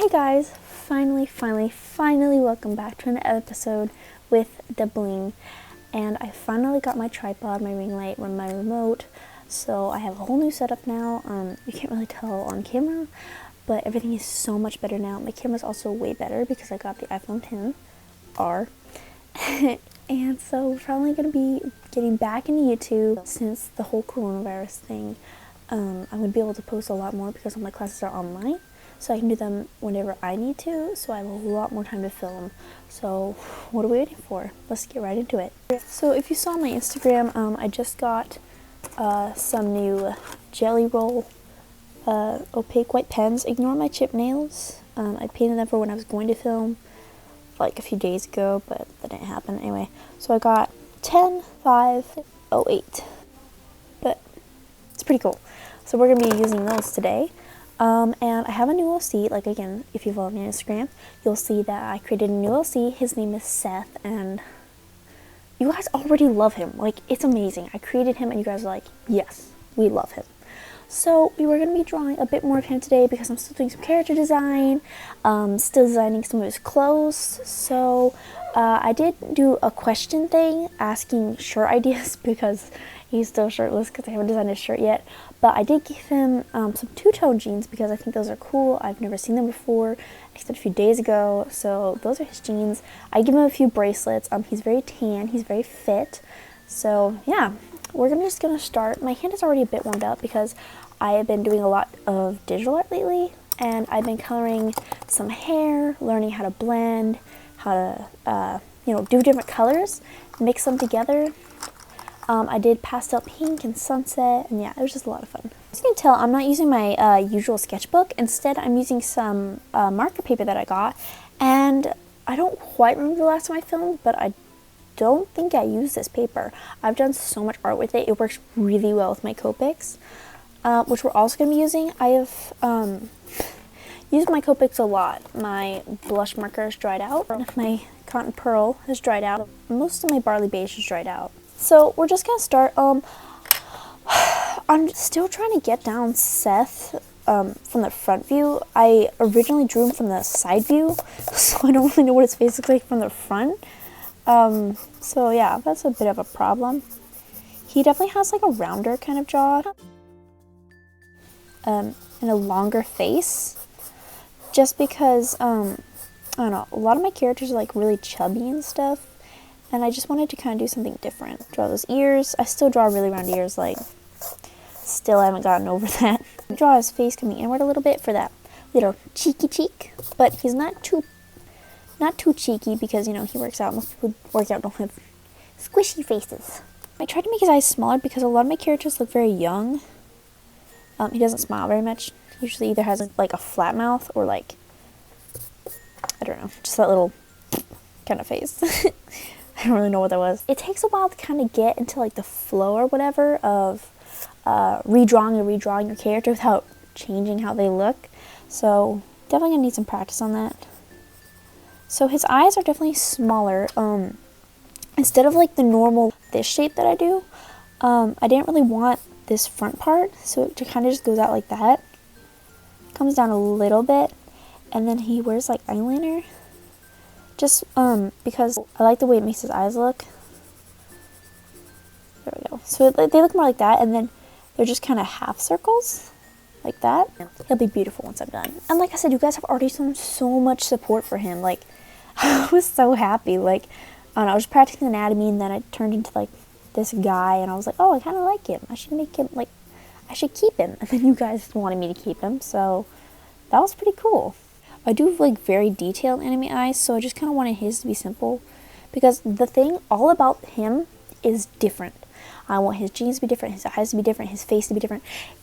Hey guys, finally welcome back to an episode with the bling. And I finally got my tripod, my ring light, my remote, so I have a whole new setup now. You can't really tell on camera, but everything is so much better now. My camera's also way better because I got the iPhone XR. And so we're probably going to be getting back into YouTube since the whole coronavirus thing. I'm going to be able to post a lot more because all my classes are online. So I can do them whenever I need to, so I have a lot more time to film. So what are we waiting for? Let's get right into it. So if you saw my Instagram, I just got some new Jelly Roll opaque white pens. Ignore my chip nails. I painted them for when I was going to film like a few days ago, but that didn't happen anyway. So I got 10, 5, 08. But it's pretty cool. So we're going to be using those today. And I have a new LC, like again, if you follow me on Instagram, you'll see that I created a new LC. His name is Seth, and you guys already love him. Like, it's amazing. I created him, and you guys are like, yes, we love him. So we were going to be drawing a bit more of him today because I'm still doing some character design, still designing some of his clothes. So I did do a question thing asking shirt ideas because he's still shirtless because I haven't designed his shirt yet. But I did give him some two-tone jeans because I think those are cool. I've never seen them before, except a few days ago. So those are his jeans. I give him a few bracelets. He's very tan. He's very fit. So yeah, we're just gonna start. My hand is already a bit warmed up because I have been doing a lot of digital art lately, and I've been coloring some hair, learning how to blend, how to do different colors, mix them together. I did pastel pink and sunset, and yeah, it was just a lot of fun. As you can tell, I'm not using my usual sketchbook. Instead, I'm using some marker paper that I got, and I don't quite remember the last time I filmed, but I don't think I used this paper. I've done so much art with it. It works really well with my Copics, which we're also going to be using. I have used my Copics a lot. My blush marker has dried out. My cotton pearl has dried out. Most of my barley beige has dried out. So we're just gonna start. I'm still trying to get down Seth from the front view. I originally drew him from the side view, so I don't really know what his face looks like from the front. So yeah, that's a bit of a problem. He definitely has like a rounder kind of jaw, and a longer face. Just because I don't know, a lot of my characters are like really chubby and stuff. And I just wanted to kind of do something different. Draw those ears. I still draw really round ears, like, still haven't gotten over that. Draw his face coming inward a little bit for that little cheeky cheek. But he's not too cheeky because, he works out. Most people who work out don't have squishy faces. I tried to make his eyes smaller because a lot of my characters look very young. He doesn't smile very much. He usually either has, like, a flat mouth or, like, I don't know, just that little kind of face. I don't really know what that was. It takes a while to kind of get into like the flow or whatever of redrawing your character without changing how they look. So definitely gonna need some practice on that. So his eyes are definitely smaller. Instead of like the normal this shape that I do, I didn't really want this front part, so it kind of just goes out like that. Comes down a little bit, and then he wears like eyeliner. Just because I like the way it makes his eyes look. There we go. So they look more like that, and then they're just kind of half circles, like that. He'll be beautiful once I'm done. And like I said, you guys have already shown so much support for him. Like, I was so happy. Like, I don't know, I was practicing anatomy, and then I turned into like this guy, and I was like, oh, I kind of like him. I should make him, like, I should keep him. And then you guys wanted me to keep him, so that was pretty cool. I do like very detailed anime eyes, so I just kind of wanted his to be simple because the thing all about him is different. I want his jeans to be different, his eyes to be different, his face to be different.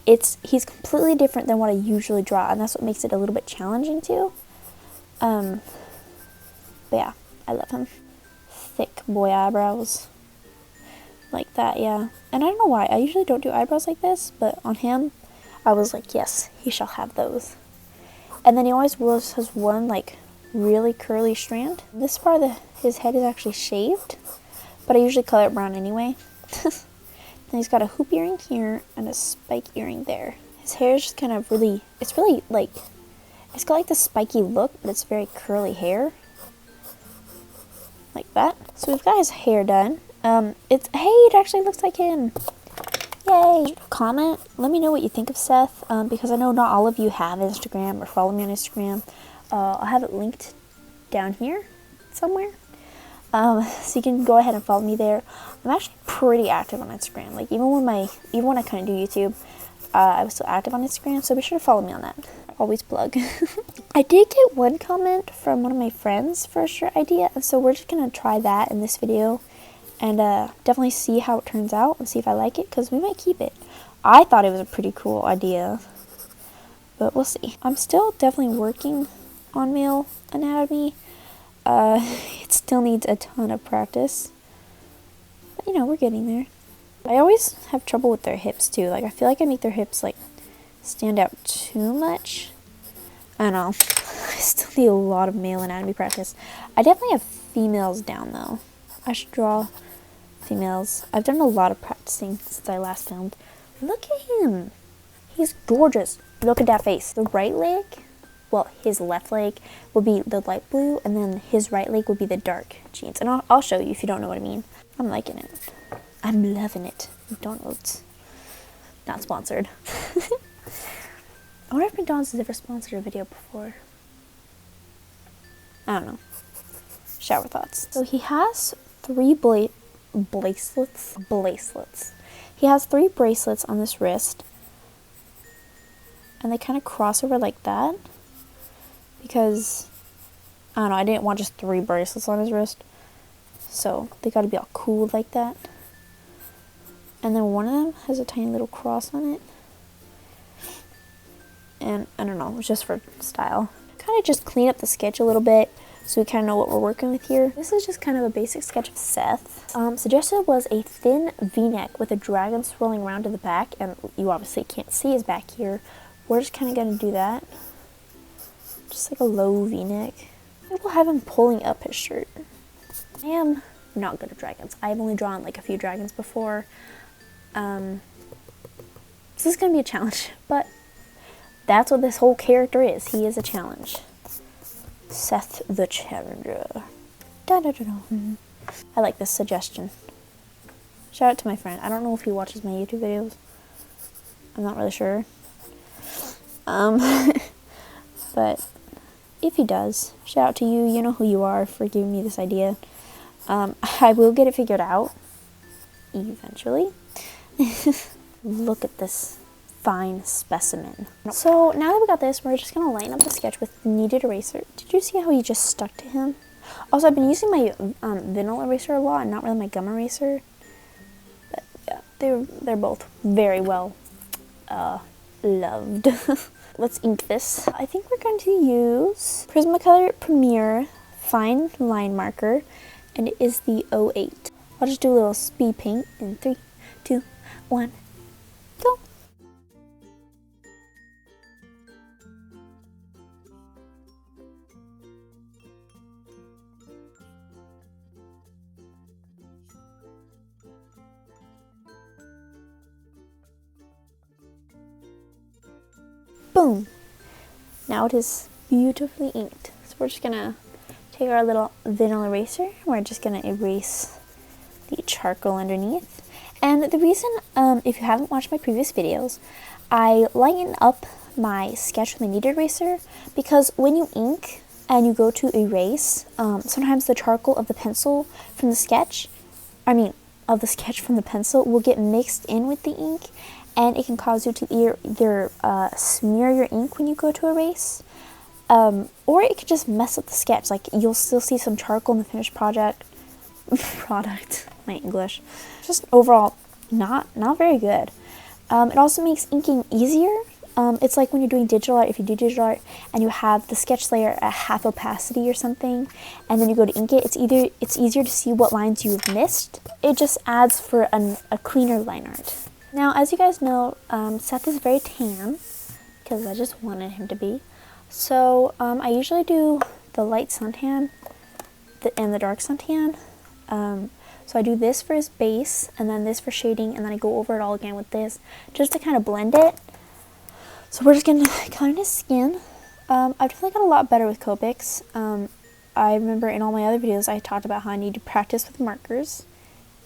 He's completely different than what I usually draw, and that's what makes it a little bit challenging too. But yeah, I love him. Thick boy eyebrows. Like that, yeah. And I don't know why, I usually don't do eyebrows like this, but on him, I was like, yes, he shall have those. And then he always has one like really curly strand. This part of his head is actually shaved, but I usually color it brown anyway. Then he's got a hoop earring here and a spike earring there. His hair is just kind of really, it's really like It's got like this spiky look, but it's very curly hair. Like that. So we've got his hair done. It actually looks like him. Yay! Comment. Let me know what you think of Seth, because I know not all of you have Instagram or follow me on Instagram. I'll have it linked down here somewhere. So you can go ahead and follow me there. I'm actually pretty active on Instagram. Like even when I couldn't do YouTube, I was still active on Instagram. So be sure to follow me on that. I always plug. I did get one comment from one of my friends for a shirt idea, and so we're just gonna try that in this video, and definitely see how it turns out and see if I like it, because we might keep it. I thought it was a pretty cool idea, but we'll see. I'm still definitely working on male anatomy. It still needs a ton of practice, but you know, we're getting there. I always have trouble with their hips too. Like I feel like I make their hips like stand out too much. I don't know. I still need a lot of male anatomy practice. I definitely have females down though. I should draw females. I've done a lot of practicing since I last filmed. Look at him. He's gorgeous. Look at that face. The right leg, well, his left leg will be the light blue, and then his right leg will be the dark jeans. And I'll show you if you don't know what I mean. I'm liking it. I'm loving it. McDonald's. Not sponsored. I wonder if McDonald's has ever sponsored a video before. I don't know. Shower thoughts. So he has 3 bracelets. He has 3 bracelets on this wrist. And they kind of cross over like that. Because, I don't know, I didn't want just 3 bracelets on his wrist. So they gotta be all cool like that. And then one of them has a tiny little cross on it. And I don't know, it's just for style. Kind of just clean up the sketch a little bit so we kind of know what we're working with here. This is just kind of a basic sketch of Seth. Suggested was a thin v-neck with a dragon swirling around to the back, and you obviously can't see his back here. We're just kind of going to do that. Just like a low v-neck. Maybe we'll have him pulling up his shirt. I am not good at dragons. I've only drawn like a few dragons before. So this is going to be a challenge, but that's what this whole character is. He is a challenge. Seth the Challenger. Da, da, da, da. I like this suggestion. Shout out to my friend. I don't know if he watches my YouTube videos. I'm not really sure. But if he does, shout out to you. You know who you are for giving me this idea. I will get it figured out eventually. Look at this fine specimen. So now that we got this, we're just gonna line up the sketch with kneaded eraser. Did you see how he just stuck to him? Also, I've been using my vinyl eraser a lot and not really my gum eraser. But yeah, they're both very well loved. Let's ink this. I think we're going to use Prismacotor Premier Fine Line Marker, and it is the 08. I'll just do a little speed paint in 3, 2, 1, go. Boom! Now it is beautifully inked. So we're just gonna take our little vinyl eraser and we're just gonna erase the charcoal underneath. And the reason, if you haven't watched my previous videos, I lighten up my sketch with my kneaded eraser because when you ink and you go to erase, sometimes the charcoal of the pencil from the sketch, of the sketch from the pencil will get mixed in with the ink, and it can cause you to either smear your ink when you go to erase, or it could just mess up the sketch. Like you'll still see some charcoal in the finished product, my English, just overall not very good. It also makes inking easier. It's like when you're doing digital art, if you do digital art and you have the sketch layer at half opacity or something, and then you go to ink it, it's easier to see what lines you've missed. It just adds for a cleaner line art. Now, as you guys know, Seth is very tan, because I just wanted him to be. So, I usually do the light suntan and the dark suntan. So I do this for his base, and then this for shading, and then I go over it all again with this, just to kind of blend it. So we're just going to color his skin. I've definitely got a lot better with Copics. I remember in all my other videos I talked about how I need to practice with markers.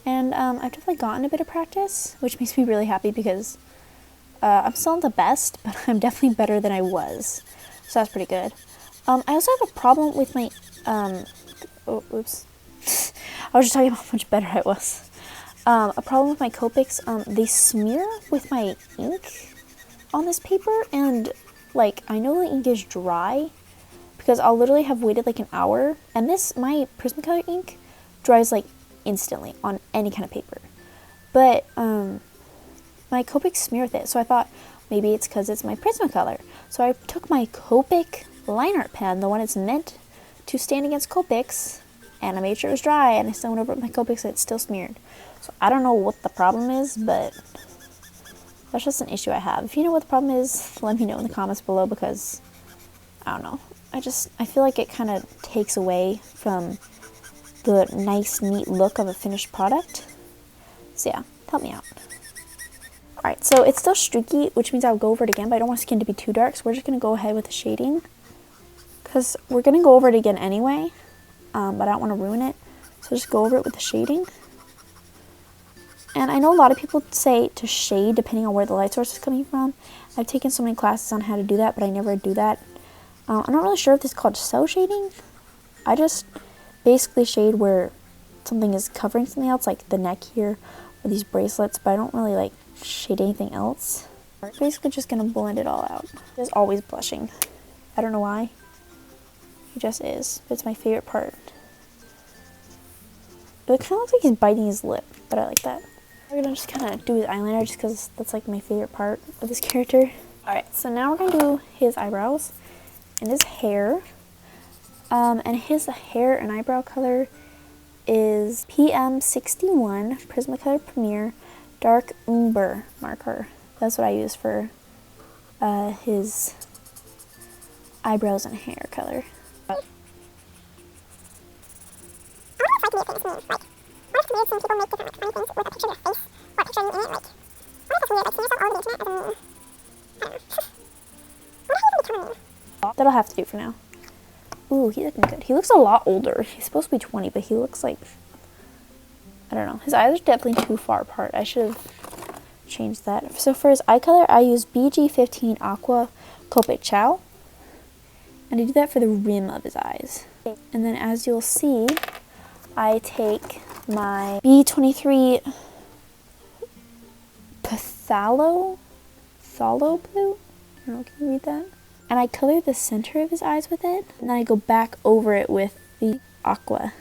And I've definitely gotten a bit of practice, which makes me really happy because I'm still not the best, but I'm definitely better than I was. So that's pretty good. I also have a problem with my... oh, oops. I was just talking about how much better I was. A problem with my Copics, they smear with my ink on this paper, and like I know the ink is dry because I'll literally have waited like an hour, and my Prismacolor ink dries like instantly on any kind of paper, but my Copic smear with it, so I thought maybe it's because it's my Prismacolor. So I took my Copic line art pen, the one it's meant to stand against Copics, and I made sure it was dry, and I still went over it with my Copics and it's still smeared. So I don't know what the problem is, but that's just an issue I have. If you know what the problem is, let me know in the comments below, because I don't know. I feel like it kind of takes away from the nice, neat look of a finished product. So yeah, help me out. Alright, so it's still streaky, which means I'll go over it again, but I don't want skin to be too dark, so we're just going to go ahead with the shading. Because we're going to go over it again anyway, but I don't want to ruin it. So just go over it with the shading. And I know a lot of people say to shade depending on where the light source is coming from. I've taken so many classes on how to do that, but I never do that. I'm not really sure if this is called cell shading. I just basically shade where something is covering something else, like the neck here, or these bracelets, but I don't really like shade anything else. I'm basically just going to blend it all out. He's always blushing. I don't know why. He just is, but it's my favorite part. It kind of looks like he's biting his lip, but I like that. We're going to just kind of do his eyeliner just because that's like my favorite part of this character. Alright, so now we're going to do his eyebrows and his hair. And his hair and eyebrow color is PM61 Prismacolor Premier Dark Umber marker. That's what I use for his eyebrows and hair color. That'll have to do for now. Ooh, he's looking good. He looks a lot older. He's supposed to be 20, but he looks like, I don't know. His eyes are definitely too far apart. I should have changed that. So for his eye color, I use BG15 Aqua Copic Ciao. And I do that for the rim of his eyes. And then as you'll see, I take my B23 Phthalo blue. I don't know, can you read that? And I color the center of his eyes with it, and then I go back over it with the Aqua.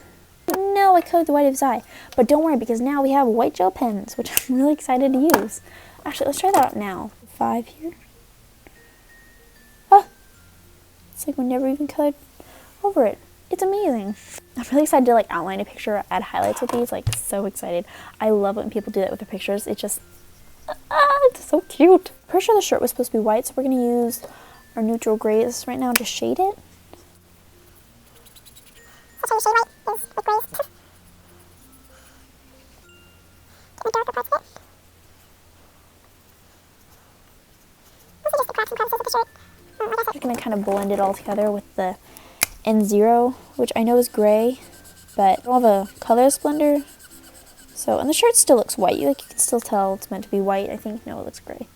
No, I colored the white of his eye. But don't worry, because now we have white gel pens, which I'm really excited to use. Actually, let's try that out now. 5 here. Ah! It's like we never even colored over it. It's amazing. I'm really excited to like outline a picture or add highlights with these. Like, so excited. I love when people do that with their pictures. It just, it's so cute. Pretty sure the shirt was supposed to be white, so we're going to use our neutral grays right now to shade it. So shade white is with grays. The darker parts of it. Also just the cracks and crevices of the shirt. I'm just going to kind of blend it all together with the N0, which I know is gray, but I don't have a color blender. So, and the shirt still looks white. You can still tell it's meant to be white. I think, no, it looks gray.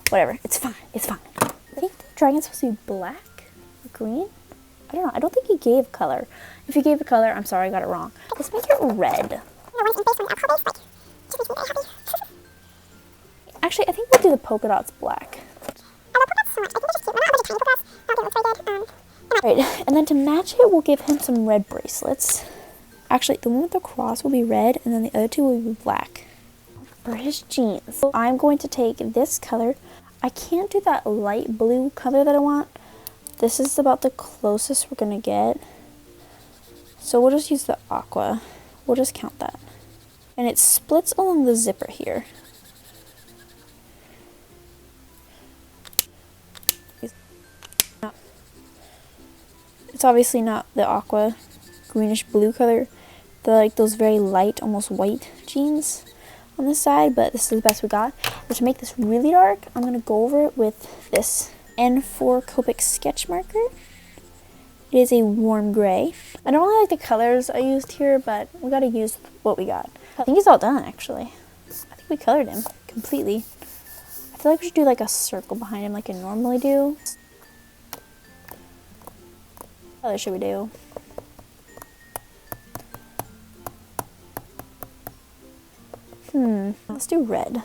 Whatever, it's fine, it's fine. I think the dragon's supposed to be black or green. I don't know, I don't think he gave color. If he gave a color, I'm sorry, I got it wrong. Let's make it red. Actually, I think we'll do the polka dots black. Alright, and then to match it, we'll give him some red bracelets. Actually, the one with the cross will be red, and then the other two will be black. For his jeans, so I'm going to take this color. I can't do that light blue color that I want. This is about the closest we're going to get. So we'll just use the Aqua. We'll just count that. And it splits along the zipper here. It's obviously not the Aqua greenish blue color. They're like those very light, almost white jeans on this side, but this is the best we got. But to make this really dark, I'm going to go over it with this N4 Copic sketch marker. It is a warm gray. I don't really like the colors I used here, but we gotta use what we got. I think he's all done, actually. I think we colored him completely. I feel like we should do like a circle behind him like I normally do. What color should we do? Let's do red.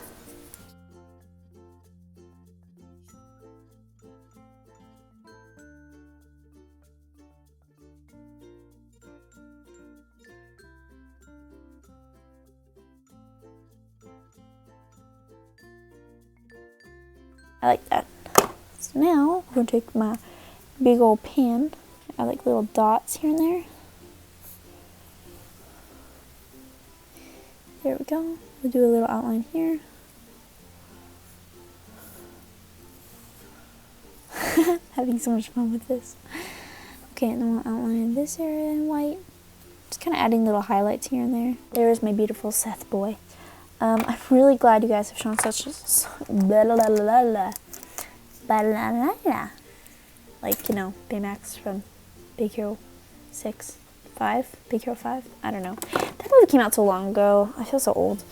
I like that. So now I'm going to take my big old pen. I like little dots here and there. There we go. We'll do a little outline here. Having so much fun with this. Okay, and then we'll outline this area in white. Just kind of adding little highlights here and there. There's my beautiful Seth boy. I'm really glad you guys have shown such like, you know, Baymax from Big Hero 6, 5, Big Hero 5, I don't know. That movie came out so long ago. I feel so old.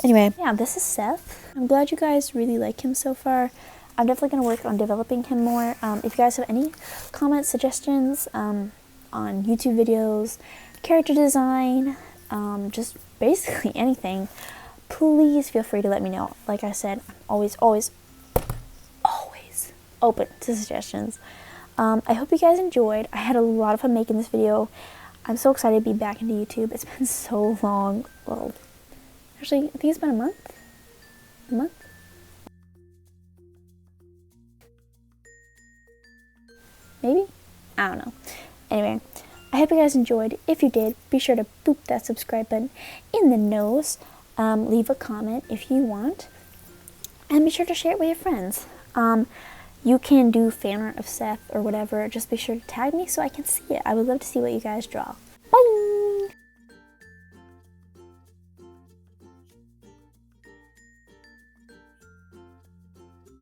Anyway, yeah, this is Seth. I'm glad you guys really like him so far. I'm definitely going to work on developing him more. If you guys have any comments, suggestions on YouTube videos, character design, just basically anything, please feel free to let me know. Like I said, I'm always open to suggestions. I hope you guys enjoyed. I had a lot of fun making this video. I'm so excited to be back into YouTube. It's been so long. Well, actually, I think it's been a month. A month? Maybe? I don't know. Anyway, I hope you guys enjoyed. If you did, be sure to boop that subscribe button in the nose. Leave a comment if you want. And be sure to share it with your friends. You can do fan art of Seth or whatever. Just be sure to tag me so I can see it. I would love to see what you guys draw.